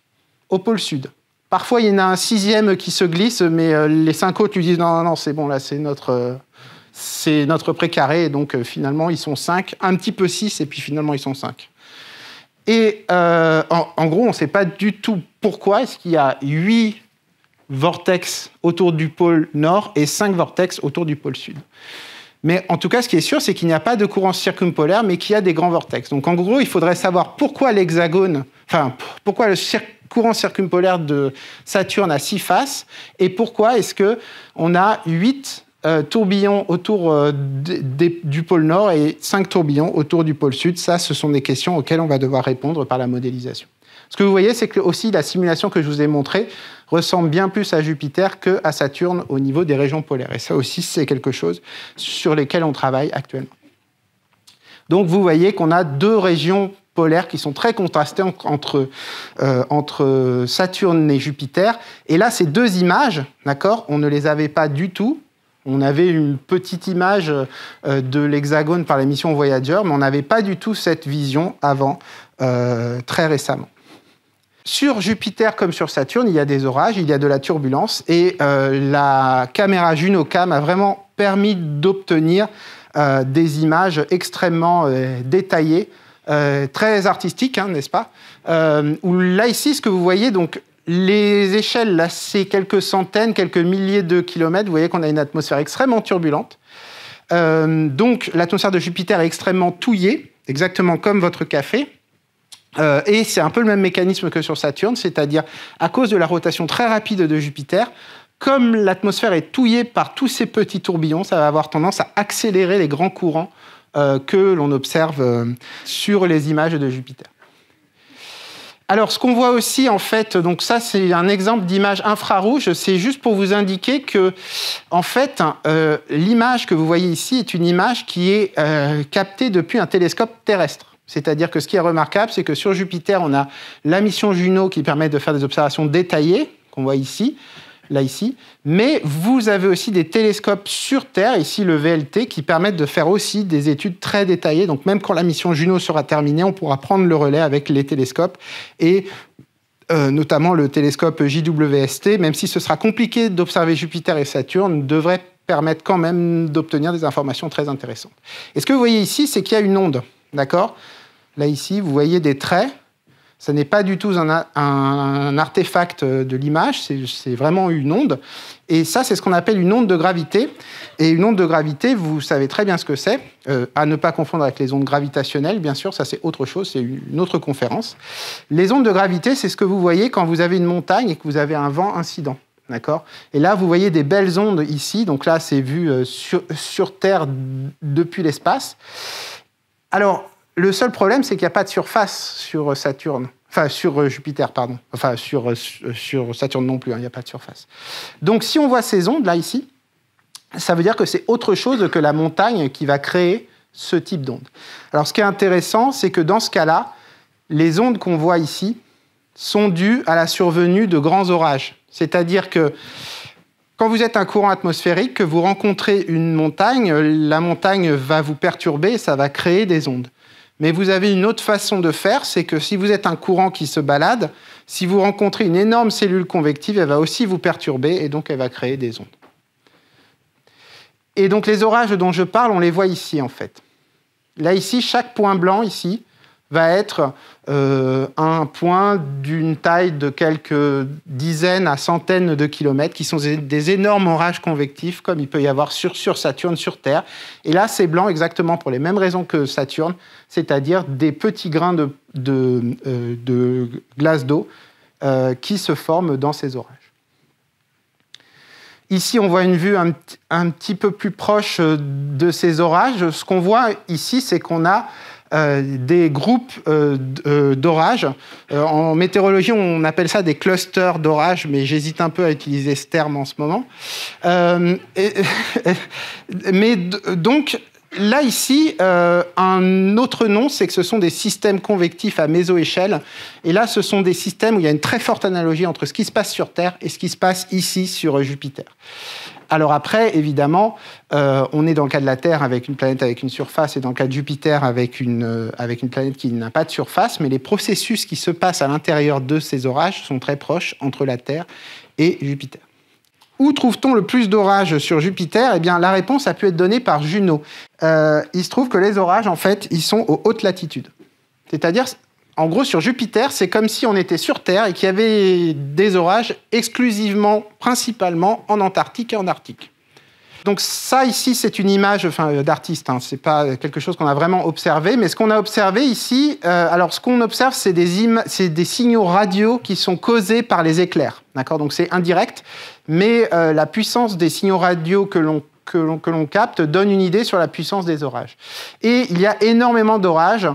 au pôle sud. Parfois, il y en a un 6e qui se glisse, mais les 5 autres lui disent « Non, c'est bon, là, c'est notre précaré. » Donc, finalement, ils sont 5, un petit peu 6, et puis finalement, ils sont 5. Et en gros, on ne sait pas du tout pourquoi est-ce qu'il y a 8 vortex autour du pôle nord et 5 vortex autour du pôle sud. Mais en tout cas, ce qui est sûr, c'est qu'il n'y a pas de courant circumpolaire, mais qu'il y a des grands vortex. Donc en gros, il faudrait savoir pourquoi pourquoi le courant circumpolaire de Saturne a 6 faces, et pourquoi est-ce qu'on a 8 tourbillons autour du pôle Nord et 5 tourbillons autour du pôle Sud. Ça, ce sont des questions auxquelles on va devoir répondre par la modélisation. Ce que vous voyez, c'est que aussi la simulation que je vous ai montrée ressemble bien plus à Jupiter qu'à Saturne au niveau des régions polaires. Et ça aussi, c'est quelque chose sur lesquels on travaille actuellement. Donc, vous voyez qu'on a 2 régions polaires qui sont très contrastées entre Saturne et Jupiter. Et là, ces 2 images, d'accord, on ne les avait pas du tout. On avait une petite image de l'hexagone par la mission Voyager, mais on n'avait pas du tout cette vision avant, très récemment. Sur Jupiter comme sur Saturne, il y a des orages, il y a de la turbulence, et la caméra JunoCam a vraiment permis d'obtenir des images extrêmement détaillées, très artistiques, hein, n'est-ce pas, où là, ici, ce que vous voyez, donc, les échelles, là, c'est quelques centaines, quelques milliers de kilomètres. Vous voyez qu'on a une atmosphère extrêmement turbulente. Donc, l'atmosphère de Jupiter est extrêmement touillée, exactement comme votre café. Et c'est un peu le même mécanisme que sur Saturne, c'est-à-dire à cause de la rotation très rapide de Jupiter, comme l'atmosphère est touillée par tous ces petits tourbillons, ça va avoir tendance à accélérer les grands courants que l'on observe sur les images de Jupiter. Alors, ce qu'on voit aussi, en fait, donc ça, c'est un exemple d'image infrarouge. C'est juste pour vous indiquer que, en fait, l'image que vous voyez ici est une image qui est captée depuis un télescope terrestre. C'est-à-dire que ce qui est remarquable, c'est que sur Jupiter, on a la mission Juno qui permet de faire des observations détaillées, qu'on voit ici, là, ici. Mais vous avez aussi des télescopes sur Terre, ici le VLT, qui permettent de faire aussi des études très détaillées. Donc même quand la mission Juno sera terminée, on pourra prendre le relais avec les télescopes et notamment le télescope JWST, même si ce sera compliqué d'observer Jupiter et Saturne, devrait permettre quand même d'obtenir des informations très intéressantes. Et ce que vous voyez ici, c'est qu'il y a une onde, d'accord ? Là, ici, vous voyez des traits. Ce n'est pas du tout un artefact de l'image, c'est vraiment une onde. Et ça, c'est ce qu'on appelle une onde de gravité. Et une onde de gravité, vous savez très bien ce que c'est, à ne pas confondre avec les ondes gravitationnelles, bien sûr, ça c'est autre chose, c'est une autre conférence. Les ondes de gravité, c'est ce que vous voyez quand vous avez une montagne et que vous avez un vent incident. D'accord ? Et là, vous voyez des belles ondes ici. Donc là, c'est vu sur Terre depuis l'espace. Alors, le seul problème, c'est qu'il n'y a pas de surface sur Saturne. Enfin, sur Jupiter, pardon. Enfin, sur Saturne non plus, hein, il n'y a pas de surface. Donc, si on voit ces ondes, là, ici, ça veut dire que c'est autre chose que la montagne qui va créer ce type d'onde. Alors, ce qui est intéressant, c'est que dans ce cas-là, les ondes qu'on voit ici sont dues à la survenue de grands orages. C'est-à-dire que quand vous êtes un courant atmosphérique, que vous rencontrez une montagne, la montagne va vous perturber et ça va créer des ondes. Mais vous avez une autre façon de faire, c'est que si vous êtes un courant qui se balade, si vous rencontrez une énorme cellule convective, elle va aussi vous perturber et donc elle va créer des ondes. Et donc les orages dont je parle, on les voit ici en fait. Là ici, chaque point blanc ici va être un point d'une taille de quelques dizaines à centaines de kilomètres, qui sont des énormes orages convectifs, comme il peut y avoir sur Saturne, sur Terre. Et là, c'est blanc exactement pour les mêmes raisons que Saturne, c'est-à-dire des petits grains de glace d'eau qui se forment dans ces orages. Ici, on voit une vue un petit peu plus proche de ces orages. Ce qu'on voit ici, c'est qu'on a des groupes d'orages. En météorologie, on appelle ça des clusters d'orages, mais j'hésite un peu à utiliser ce terme en ce moment. Donc, là, ici, un autre nom, c'est que ce sont des systèmes convectifs à mésoéchelle. Et là, ce sont des systèmes où il y a une très forte analogie entre ce qui se passe sur Terre et ce qui se passe ici sur Jupiter. Alors après, évidemment, on est dans le cas de la Terre avec une planète avec une surface et dans le cas de Jupiter avec une planète qui n'a pas de surface, mais les processus qui se passent à l'intérieur de ces orages sont très proches entre la Terre et Jupiter. Où trouve-t-on le plus d'orages sur Jupiter ? Eh bien, la réponse a pu être donnée par Juno. Il se trouve que les orages, en fait, ils sont aux hautes latitudes. C'est-à-dire, en gros, sur Jupiter, c'est comme si on était sur Terre et qu'il y avait des orages exclusivement, principalement, en Antarctique et en Arctique. Donc ça, ici, c'est une image d'artiste. Ce n'est pas quelque chose qu'on a vraiment observé. Mais ce qu'on a observé ici, alors ce qu'on observe, c'est des signaux radio qui sont causés par les éclairs. D'accord ? Donc c'est indirect, mais la puissance des signaux radio que l'on capte donne une idée sur la puissance des orages. Et il y a énormément d'orages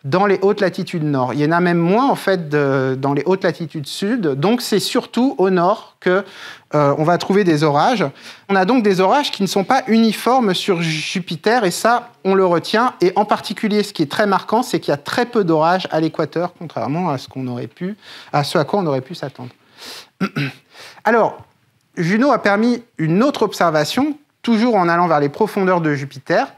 dans les hautes latitudes nord. Il y en a même moins, en fait, dans les hautes latitudes sud. Donc, c'est surtout au nord qu'on va trouver des orages. On a donc des orages qui ne sont pas uniformes sur Jupiter, et ça, on le retient. Et en particulier, ce qui est très marquant, c'est qu'il y a très peu d'orages à l'équateur, contrairement à ce à quoi on aurait pu s'attendre. Alors, Juno a permis une autre observation, toujours en allant vers les profondeurs de Jupiter.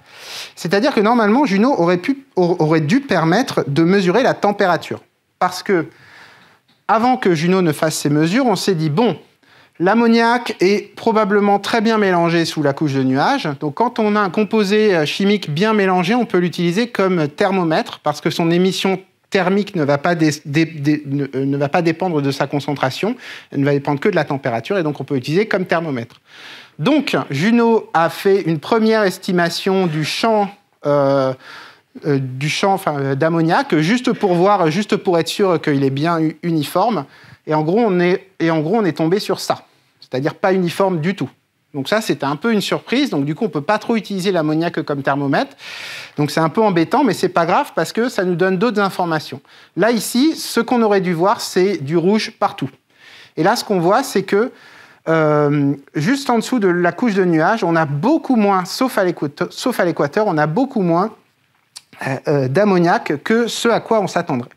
C'est-à-dire que normalement, Juno aurait dû permettre de mesurer la température. Parce que, avant que Juno ne fasse ces mesures, on s'est dit, bon, l'ammoniac est probablement très bien mélangé sous la couche de nuages. Donc, quand on a un composé chimique bien mélangé, on peut l'utiliser comme thermomètre, parce que son émission thermique ne va pas dépendre de sa concentration, elle ne va dépendre que de la température, et donc on peut l'utiliser comme thermomètre. Donc, Juno a fait une première estimation du champ d'ammoniac, juste pour être sûr qu'il est bien uniforme. Et en gros, on est tombé sur ça, c'est-à-dire pas uniforme du tout. Donc ça, c'était un peu une surprise. Donc du coup, on ne peut pas trop utiliser l'ammoniac comme thermomètre. Donc c'est un peu embêtant, mais ce n'est pas grave parce que ça nous donne d'autres informations. Là, ici, ce qu'on aurait dû voir, c'est du rouge partout. Et là, ce qu'on voit, c'est que juste en dessous de la couche de nuages, on a beaucoup moins, sauf à l'équateur, on a beaucoup moins d'ammoniac que ce à quoi on s'attendrait.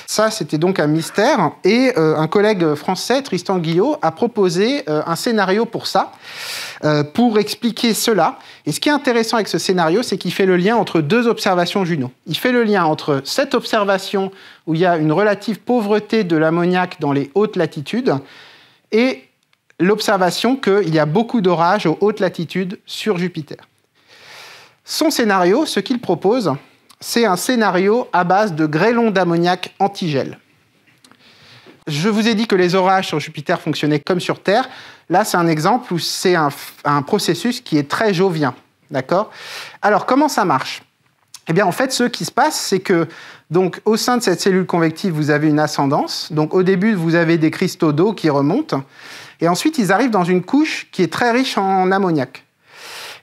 Ça, c'était donc un mystère. Et un collègue français, Tristan Guillot, a proposé un scénario pour ça, pour expliquer cela. Et ce qui est intéressant avec ce scénario, c'est qu'il fait le lien entre deux observations Juno. Il fait le lien entre cette observation où il y a une relative pauvreté de l'ammoniac dans les hautes latitudes et l'observation qu'il y a beaucoup d'orages aux hautes latitudes sur Jupiter. Son scénario, ce qu'il propose, c'est un scénario à base de grêlons d'ammoniac antigel. Je vous ai dit que les orages sur Jupiter fonctionnaient comme sur Terre. Là, c'est un exemple où c'est un processus qui est très jovien. D'accord ? Alors, comment ça marche ? Eh bien, en fait, ce qui se passe, c'est que donc, au sein de cette cellule convective, vous avez une ascendance. Donc, au début, vous avez des cristaux d'eau qui remontent. Et ensuite, ils arrivent dans une couche qui est très riche en ammoniac.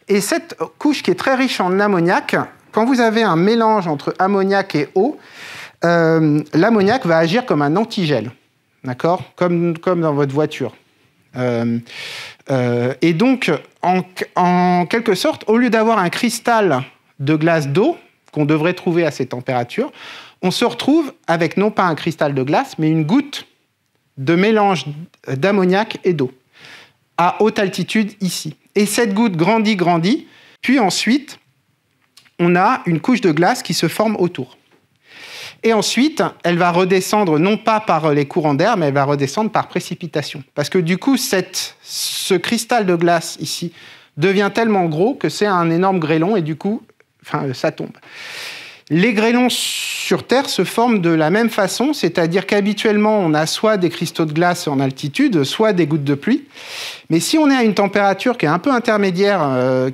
Et cette couche qui est très riche en ammoniac, quand vous avez un mélange entre ammoniac et eau, l'ammoniac va agir comme un antigel, d'accord ? Comme dans votre voiture. Et donc, en quelque sorte, au lieu d'avoir un cristal de glace d'eau, qu'on devrait trouver à ces températures, on se retrouve avec non pas un cristal de glace, mais une goutte de mélange d'ammoniac et d'eau, à haute altitude ici. Et cette goutte grandit, puis ensuite, on a une couche de glace qui se forme autour. Et ensuite, elle va redescendre non pas par les courants d'air, mais elle va redescendre par précipitation. Parce que du coup, ce cristal de glace ici devient tellement gros que c'est un énorme grêlon et du coup, ça tombe. Les grêlons sur Terre se forment de la même façon, c'est-à-dire qu'habituellement, on a soit des cristaux de glace en altitude, soit des gouttes de pluie. Mais si on est à une température qui est un peu intermédiaire,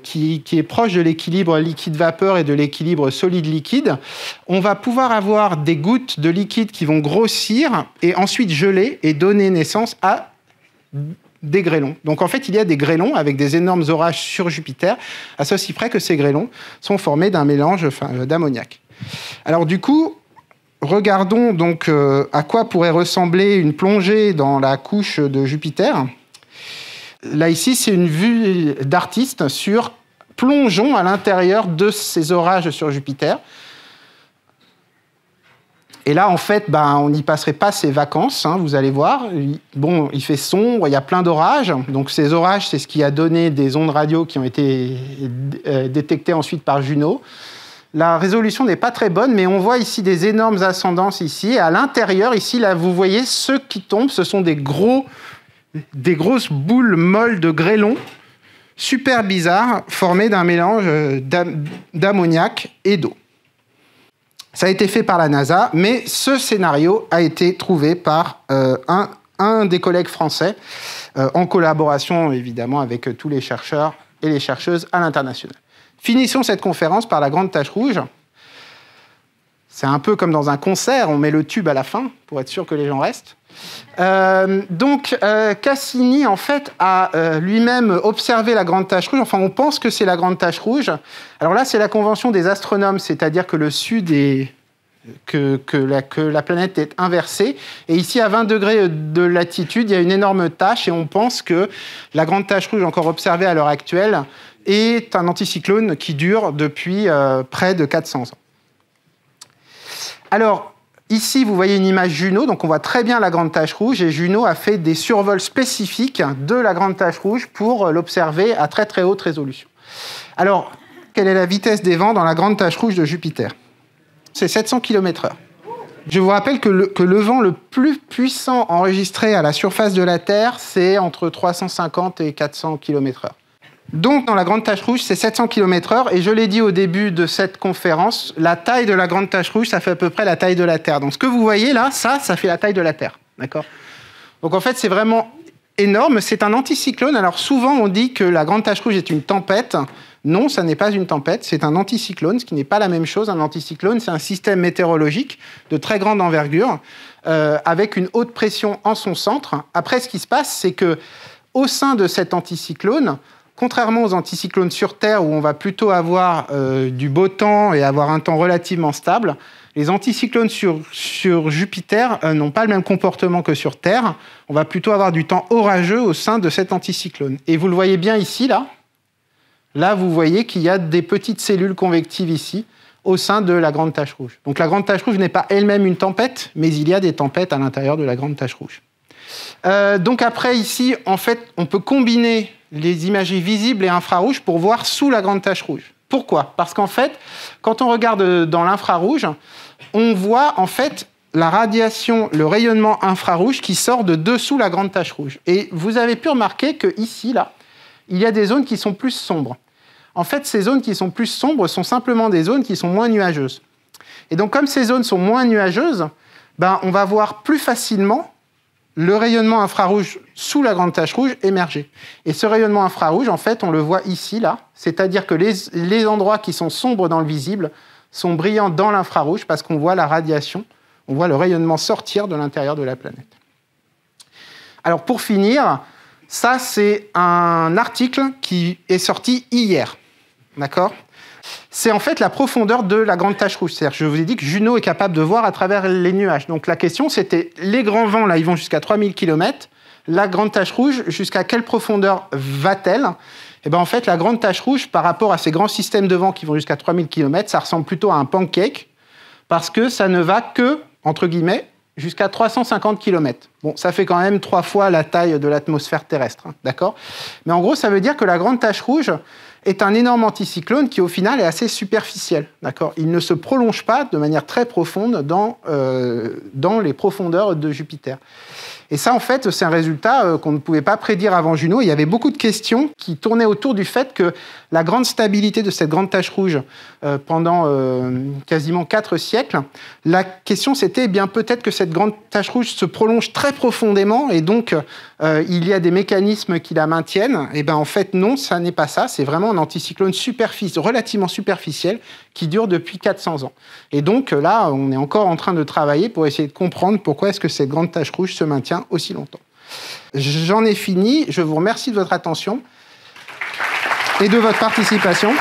qui est proche de l'équilibre liquide-vapeur et de l'équilibre solide-liquide, on va pouvoir avoir des gouttes de liquide qui vont grossir et ensuite geler et donner naissance à des grêlons. Donc en fait, il y a des grêlons avec des énormes orages sur Jupiter, à ceci près que ces grêlons sont formés d'un mélange d'ammoniac. Alors du coup, regardons donc à quoi pourrait ressembler une plongée dans la couche de Jupiter. Là, ici, c'est une vue d'artiste sur plongeons à l'intérieur de ces orages sur Jupiter. Et là, en fait, on n'y passerait pas ses vacances, hein, vous allez voir. Bon, il fait sombre, il y a plein d'orages. Donc ces orages, c'est ce qui a donné des ondes radio qui ont été détectées ensuite par Juno. La résolution n'est pas très bonne, mais on voit ici des énormes ascendances ici. Et à l'intérieur, ici, là, vous voyez, ceux qui tombent, ce sont des grosses boules molles de grêlons, super bizarres, formées d'un mélange d'ammoniac et d'eau. Ça a été fait par la NASA, mais ce scénario a été trouvé par un des collègues français, en collaboration évidemment avec tous les chercheurs et les chercheuses à l'international. Finissons cette conférence par la grande tache rouge. C'est un peu comme dans un concert, on met le tube à la fin pour être sûr que les gens restent. Cassini, en fait, a lui-même observé la grande tache rouge. Enfin, on pense que c'est la grande tache rouge. Alors là, c'est la convention des astronomes, c'est-à-dire que le sud est... que la planète est inversée. Et ici, à 20 degrés de latitude, il y a une énorme tache et on pense que la grande tache rouge, encore observée à l'heure actuelle, est un anticyclone qui dure depuis près de 400 ans. Alors, ici, vous voyez une image Juno, donc on voit très bien la grande tache rouge, et Juno a fait des survols spécifiques de la grande tache rouge pour l'observer à très très haute résolution. Alors, quelle est la vitesse des vents dans la grande tache rouge de Jupiter ? C'est 700 km/h. Je vous rappelle que le vent le plus puissant enregistré à la surface de la Terre, c'est entre 350 et 400 km/h. Donc, dans la grande tache rouge, c'est 700 km/h. Et je l'ai dit au début de cette conférence, la taille de la grande tache rouge, ça fait à peu près la taille de la Terre. Donc, ce que vous voyez là, ça fait la taille de la Terre. D'accord ? Donc, en fait, c'est vraiment énorme. C'est un anticyclone. Alors, souvent, on dit que la grande tache rouge est une tempête. Non, ça n'est pas une tempête. C'est un anticyclone, ce qui n'est pas la même chose. Un anticyclone, c'est un système météorologique de très grande envergure, avec une haute pression en son centre. Après, ce qui se passe, c'est que au sein de cet anticyclone, contrairement aux anticyclones sur Terre, où on va plutôt avoir du beau temps et avoir un temps relativement stable, les anticyclones sur Jupiter n'ont pas le même comportement que sur Terre. On va plutôt avoir du temps orageux au sein de cet anticyclone. Et vous le voyez bien ici, là. Là, vous voyez qu'il y a des petites cellules convectives ici, au sein de la grande tache rouge. Donc la grande tache rouge n'est pas elle-même une tempête, mais il y a des tempêtes à l'intérieur de la grande tache rouge. Donc après, ici, en fait, on peut combiner les imageries visibles et infrarouges pour voir sous la grande tache rouge. Pourquoi ? Parce qu'en fait, quand on regarde dans l'infrarouge, on voit en fait la radiation, le rayonnement infrarouge qui sort de dessous la grande tache rouge. Et vous avez pu remarquer qu'ici, là, il y a des zones qui sont plus sombres. En fait, ces zones qui sont plus sombres sont simplement des zones qui sont moins nuageuses. Et donc, comme ces zones sont moins nuageuses, on va voir plus facilement le rayonnement infrarouge sous la grande tache rouge émerger. Et ce rayonnement infrarouge, en fait, on le voit ici, là. C'est-à-dire que les endroits qui sont sombres dans le visible sont brillants dans l'infrarouge parce qu'on voit la radiation, on voit le rayonnement sortir de l'intérieur de la planète. Alors, pour finir, ça, c'est un article qui est sorti hier. D'accord ? C'est en fait la profondeur de la grande tache rouge. C'est-à-dire, je vous ai dit que Juno est capable de voir à travers les nuages. Donc la question, c'était, les grands vents, là, ils vont jusqu'à 3000 km. La grande tache rouge, jusqu'à quelle profondeur va-t-elle ? Et bien en fait, la grande tache rouge, par rapport à ces grands systèmes de vent qui vont jusqu'à 3000 km, ça ressemble plutôt à un pancake, parce que ça ne va que, entre guillemets, jusqu'à 350 km. Bon, ça fait quand même 3 fois la taille de l'atmosphère terrestre, hein, d'accord ? Mais en gros, ça veut dire que la grande tache rouge est un énorme anticyclone qui, au final, est assez superficiel, d'accord ? Il ne se prolonge pas de manière très profonde dans les profondeurs de Jupiter. Et ça, en fait, c'est un résultat qu'on ne pouvait pas prédire avant Juno. Il y avait beaucoup de questions qui tournaient autour du fait que la grande stabilité de cette grande tache rouge pendant quasiment 4 siècles, la question c'était, eh bien, peut-être que cette grande tache rouge se prolonge très profondément et donc il y a des mécanismes qui la maintiennent. Et bien, en fait, non, ça n'est pas ça. C'est vraiment un anticyclone relativement superficiel qui dure depuis 400 ans. Et donc là, on est encore en train de travailler pour essayer de comprendre pourquoi est-ce que cette grande tache rouge se maintient aussi longtemps. J'en ai fini. Je vous remercie de votre attention et de votre participation.